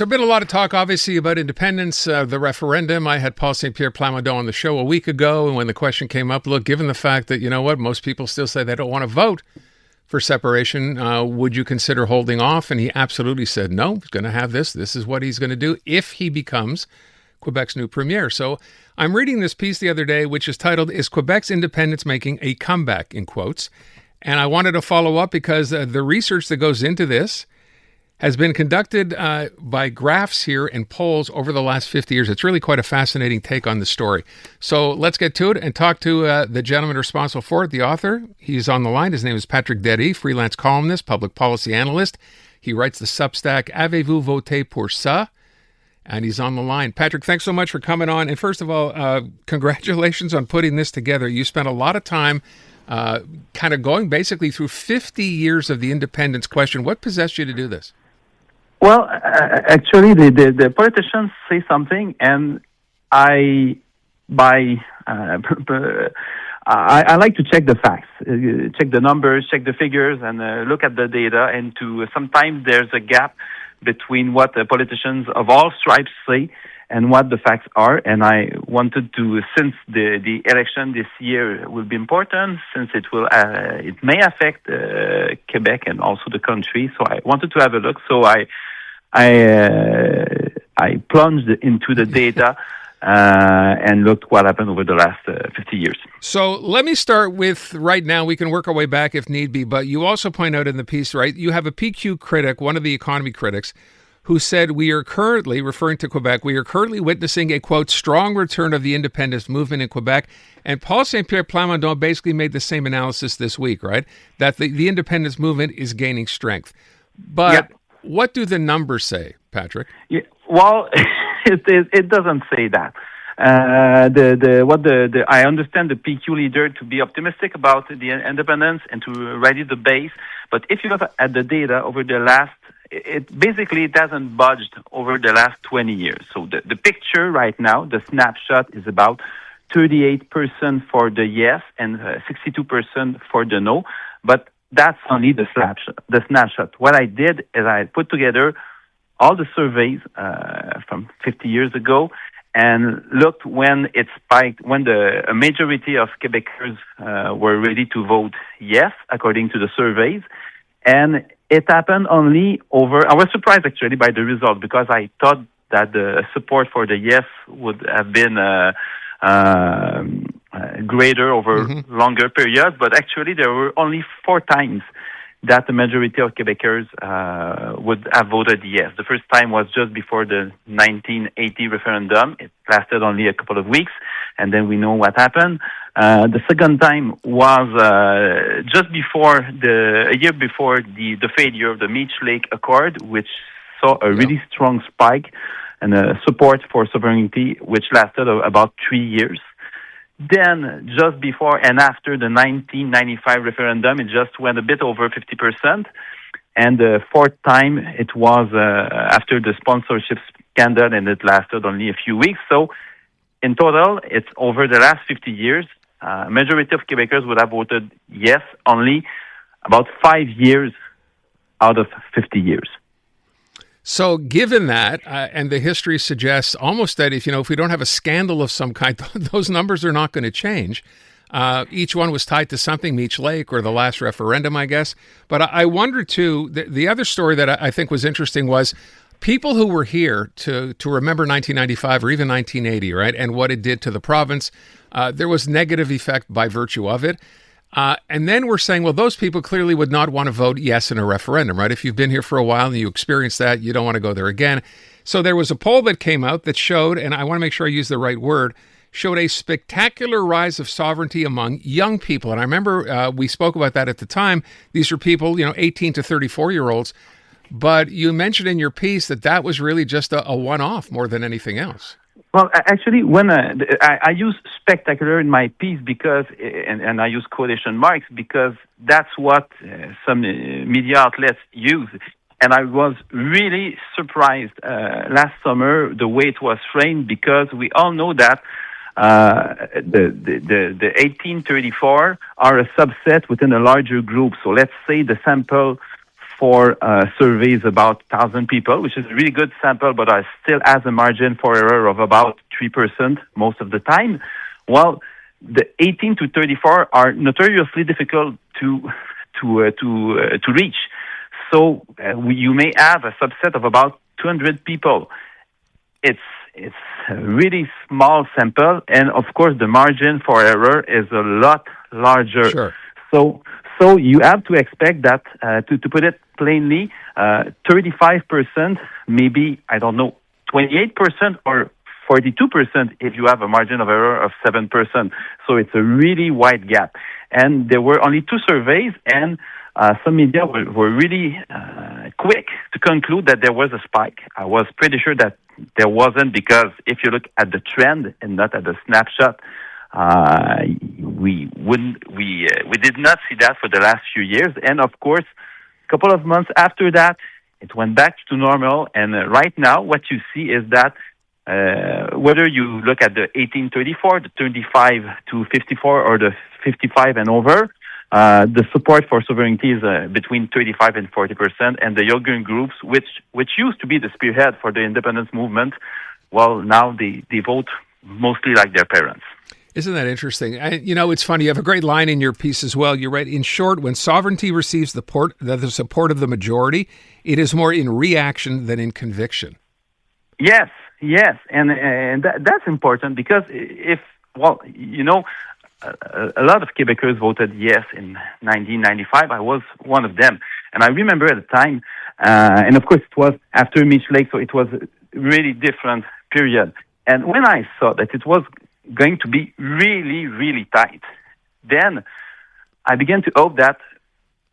So been a lot of talk, obviously, about independence, the referendum. I had Paul St-Pierre Plamondon on the show a week ago, and when the question came up, look, given the fact that, you know what, most people still say they don't want to vote for separation, would you consider holding off? And he absolutely said, no, he's going to have this. This is what he's going to do if he becomes Quebec's new premier. So I'm reading this piece the other day, which is titled, "Is Quebec's Independence Making a Comeback?" in quotes. And I wanted to follow up because the research that goes into this has been conducted by graphs here and polls over the last 50 years. It's really quite a fascinating take on the story. So let's get to it and talk to the gentleman responsible for it, the author. He's on the line. His name is Patrick Déry, freelance columnist, public policy analyst. He writes the Substack, Avez-vous, voté pour ça? And he's on the line. Patrick, thanks so much for coming on. And first of all, congratulations on putting this together. You spent a lot of time kind of going basically through 50 years of the independence question. What possessed you to do this? Well, actually, the politicians say something, and I like to check the facts, check the numbers, check the figures, and look at the data. And sometimes there's a gap between what the politicians of all stripes say and what the facts are. And I wanted to, since the election this year will be important, since it may affect Quebec and also the country. So I wanted to have a look. So I plunged into the data and looked what happened over the last 50 years. So let me start with right now. We can work our way back if need be, but you also point out in the piece, right, you have a PQ critic, one of the economy critics, who said, we are currently, referring to Quebec, we are currently witnessing a, quote, strong return of the independence movement in Quebec. And Paul St-Pierre Plamondon basically made the same analysis this week, right, that the independence movement is gaining strength. But what do the numbers say, Patrick? Yeah, well, it doesn't say that. I understand the PQ leader to be optimistic about the independence and to ready the base. But if you look at the data over the last, it hasn't budged over the last 20 years. So the picture right now, the snapshot is about 38% for the yes and 62% for the no. But that's only the snapshot. What I did is I put together all the surveys from 50 years ago and looked when it spiked, when a majority of Quebecers were ready to vote yes, according to the surveys. And it happened only I was surprised actually by the result because I thought that the support for the yes would have been greater over longer periods, but actually there were only 4 times that the majority of Quebecers would have voted yes. The first time was just before the 1980 referendum. It lasted only a couple of weeks, and then we know what happened. The second time was just before a year before the failure of the Meech Lake Accord, which saw a really strong spike and support for sovereignty, which lasted about 3 years. Then, just before and after the 1995 referendum, it just went a bit over 50%. And the fourth time, it was after the sponsorship scandal, and it lasted only a few weeks. So, in total, it's over the last 50 years, majority of Quebecers would have voted yes only about 5 years out of 50 years. So given that, and the history suggests almost that if we don't have a scandal of some kind, those numbers are not going to change. Each one was tied to something, Meech Lake or the last referendum, I guess. But I wonder, too, the other story that I think was interesting was people who were here to remember 1995 or even 1980, right, and what it did to the province. There was negative effect by virtue of it. And then we're saying, well, those people clearly would not want to vote yes in a referendum, right? If you've been here for a while and you experienced that, you don't want to go there again. So there was a poll that came out that showed, and I want to make sure I use the right word, showed a spectacular rise of sovereignty among young people. And I remember we spoke about that at the time. These are people, 18 to 34-year-olds. But you mentioned in your piece that was really just a one-off more than anything else. Well, actually, when I use spectacular in my piece because, and I use quotation marks because that's what some media outlets use. And I was really surprised last summer the way it was framed because we all know that the 1834 are a subset within a larger group. So let's say the sample for surveys about 1,000 people, which is a really good sample, but still has a margin for error of about 3% most of the time. Well, the 18 to 34 are notoriously difficult to reach. So you may have a subset of about 200 people. It's a really small sample, and of course the margin for error is a lot larger. Sure. So you have to expect that, to put it plainly, 35%, maybe, 28% or 42% if you have a margin of error of 7%. So it's a really wide gap. And there were only 2 surveys, and some media were really quick to conclude that there was a spike. I was pretty sure that there wasn't, because if you look at the trend and not at the snapshot, we did not see that for the last few years. And of course, a couple of months after that, it went back to normal. And right now, what you see is that whether you look at the 18-34, the 35 to 54, or the 55 and over, the support for sovereignty is between 35 and 40%, and the young groups, which used to be the spearhead for the independence movement, well, now they vote mostly like their parents. Isn't that interesting? It's funny. You have a great line in your piece as well. You write, in short, when sovereignty receives the support of the majority, it is more in reaction than in conviction. Yes, and that's important, because a lot of Quebecers voted yes in 1995. I was one of them. And I remember at the time, and of course it was after Michelet, so it was a really different period. And when I saw that it was going to be really, really tight, then I began to hope that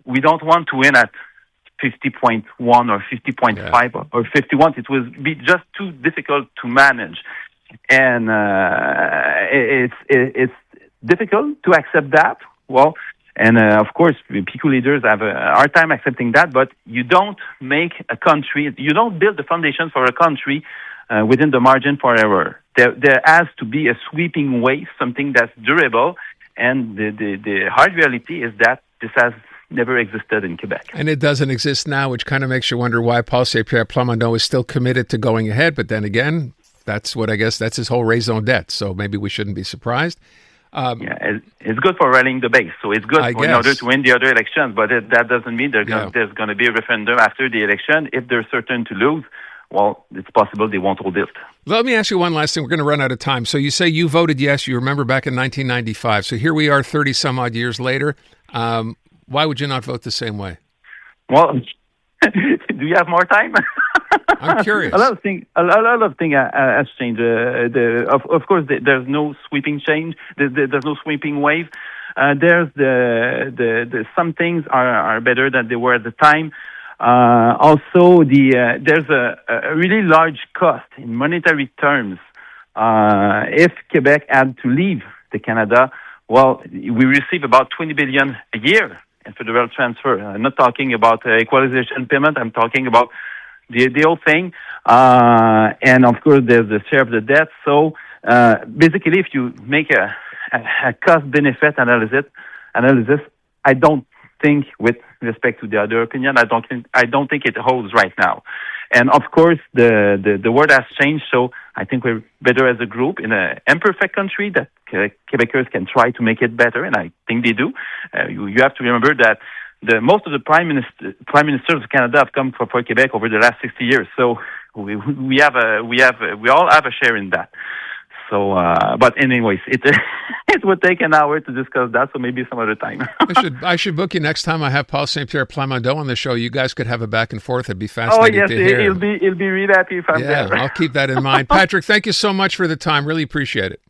we don't want to win at 50.1 or 50.5 or 51. It would be just too difficult to manage. And it's difficult to accept that. Well, and of course, PQ leaders have a hard time accepting that, but you don't make a country, you don't build the foundation for a country within the margin for error. There has to be a sweeping wave, something that's durable, and the hard reality is that this has never existed in Quebec. And it doesn't exist now, which kind of makes you wonder why Paul St-Pierre Plamondon is still committed to going ahead, but then again, that's his whole raison d'etre, so maybe we shouldn't be surprised. It's good for rallying the base, so it's good in order to win the other elections, but that doesn't mean there's going to be a referendum after the election. If they're certain to lose, well, it's possible they won't hold it. Let me ask you one last thing. We're going to run out of time. So you say you voted yes. You remember back in 1995. So here we are 30 some odd years later. Why would you not vote the same way? Well, do you have more time? I'm curious. A lot of things has changed. Of course, there's no sweeping change. There's no sweeping wave. There's some things are better than they were at the time. Also, there's a really large cost in monetary terms. If Quebec had to leave the Canada, well, we receive about 20 billion a year in federal transfer. I'm not talking about equalization payment. I'm talking about the whole thing. And of course, there's the share of the debt. So basically, if you make a cost-benefit analysis, I don't think, with respect to the other opinion, I don't think it holds right now. And of course, the world has changed. So I think we're better as a group in an imperfect country that Quebecers can try to make it better, and I think they do. You have to remember that most of the prime ministers of Canada have come for Quebec over the last 60 years. So we all have a share in that. So, but anyways, it would take an hour to discuss that, so maybe some other time. I should book you next time I have Paul St-Pierre Plamondon on the show. You guys could have a back and forth. It'd be fascinating to hear. He'll be really happy if I'm there. I'll keep that in mind. Patrick, thank you so much for the time. Really appreciate it.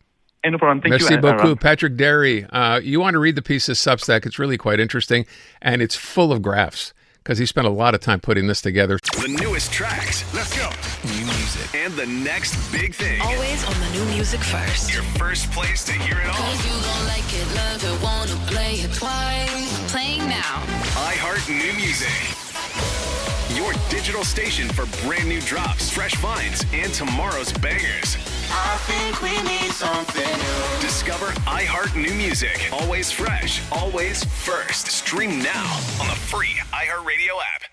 No problem. Thank you. Merci beaucoup. Aaron. Patrick Déry. You want to read the piece of Substack. It's really quite interesting, and it's full of graphs, because he spent a lot of time putting this together. The newest tracks. Let's go. New music. And the next big thing. Always on the new music first. Your first place to hear it all. 'Cause you gon' like it, love it, wanna play it twice. Playing now. iHeart New Music. Your digital station for brand new drops, fresh finds, and tomorrow's bangers. I think we need something new. Discover iHeart New Music. Always fresh, always first. Stream now on the free iHeartRadio app.